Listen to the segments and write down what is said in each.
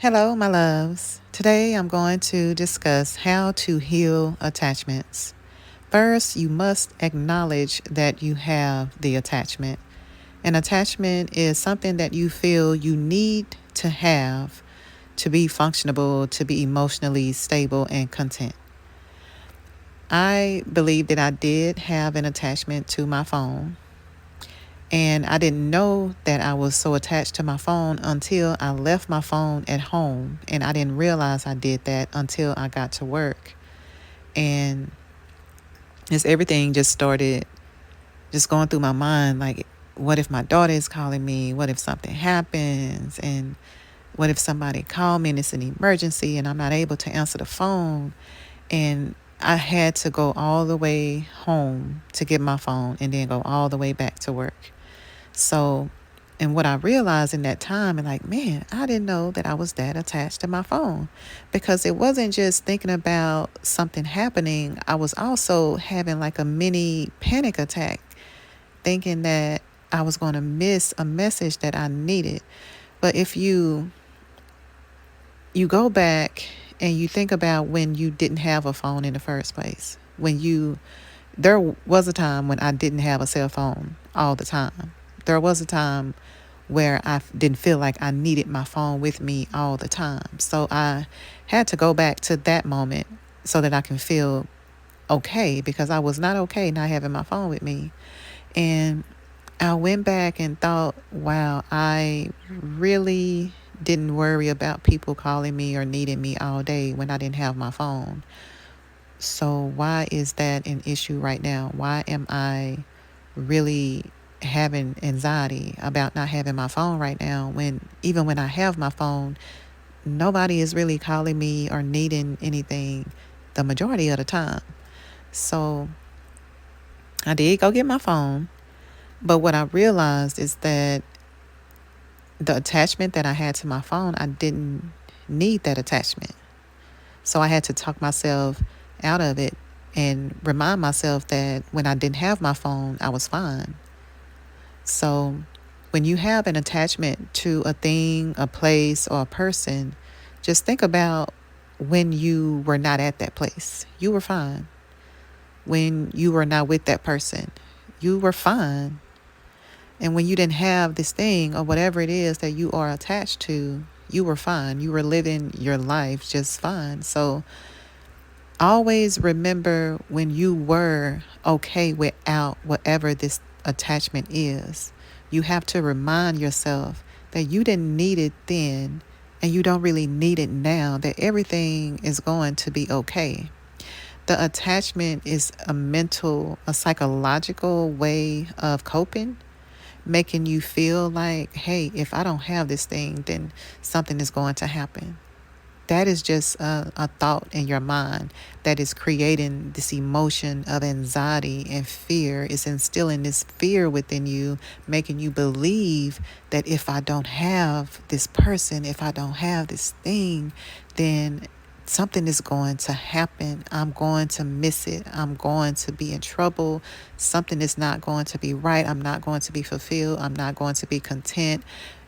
Hello, my loves. Today I'm going to discuss how to heal attachments. First, you must acknowledge that you have the attachment. An attachment is something that you feel you need to have to be functionable, to be emotionally stable and content. I believe that I did have an attachment to my phone. And I didn't know that I was so attached to my phone until I left my phone at home. And I didn't realize I did that until I got to work. And as everything just started just going through my mind, like, what if my daughter is calling me? What if something happens? And what if somebody called me and it's an emergency and I'm not able to answer the phone? And I had to go all the way home to get my phone and then go all the way back to work. So, and what I realized in that time, and like, man, I didn't know that I was that attached to my phone because it wasn't just thinking about something happening. I was also having like a mini panic attack, thinking that I was going to miss a message that I needed. But if you go back and you think about when you didn't have a phone in the first place, there was a time when I didn't have a cell phone all the time. There was a time where I didn't feel like I needed my phone with me all the time. So I had to go back to that moment so that I can feel okay because I was not okay not having my phone with me. And I went back and thought, wow, I really didn't worry about people calling me or needing me all day when I didn't have my phone. So why is that an issue right now? Why am I really having anxiety about not having my phone right now when even when I have my phone, nobody is really calling me or needing anything the majority of the time. So I did go get my phone, but what I realized is that the attachment that I had to my phone, I didn't need that attachment. So I had to talk myself out of it and remind myself that when I didn't have my phone, I was fine. So when you have an attachment to a thing, a place, or a person, just think about when you were not at that place. You were fine. When you were not with that person, you were fine. And when you didn't have this thing or whatever it is that you are attached to, you were fine. You were living your life just fine. So always remember when you were okay without whatever this attachment is. You have to remind yourself that you didn't need it then and you don't really need it now, that everything is going to be okay. The attachment is a psychological way of coping, making you feel like, hey, if I don't have this thing, then something is going to happen. That is just a thought in your mind that is creating this emotion of anxiety and fear. It's instilling this fear within you, making you believe that if I don't have this person, if I don't have this thing, then something is going to happen. I'm going to miss it. I'm going to be in trouble. Something is not going to be right. I'm not going to be fulfilled. I'm not going to be content.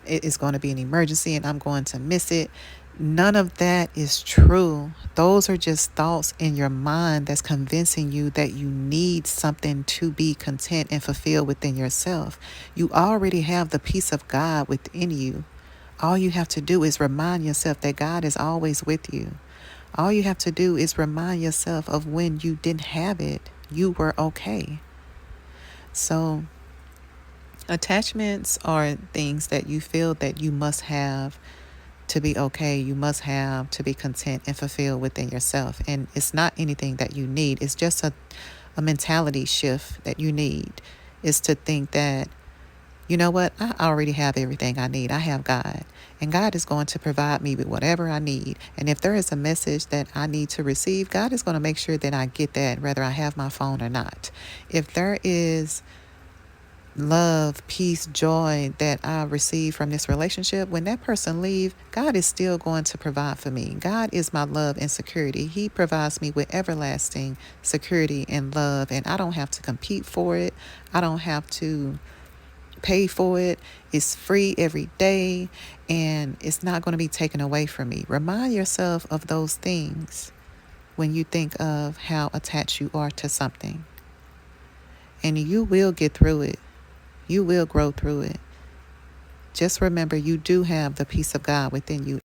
It is going to be an emergency and I'm going to miss it. None of that is true. Those are just thoughts in your mind that's convincing you that you need something to be content and fulfilled within yourself. You already have the peace of God within you. All you have to do is remind yourself that God is always with you. All you have to do is remind yourself of when you didn't have it, you were okay. So, attachments are things that you feel that you must have to be okay. You must have to be content and fulfilled within yourself. And it's not anything that you need. It's just a mentality shift that you need, is to think that, you know what, I already have everything I need. I have God. And God is going to provide me with whatever I need. And if there is a message that I need to receive, God is going to make sure that I get that, whether I have my phone or not. If there is love, peace, joy that I receive from this relationship, when that person leave, God is still going to provide for me. God is my love and security. He provides me with everlasting security and love, and I don't have to compete for it. I don't have to pay for it. It's free every day, and it's not going to be taken away from me. Remind yourself of those things when you think of how attached you are to something. And you will get through it. You will grow through it. Just remember, you do have the peace of God within you.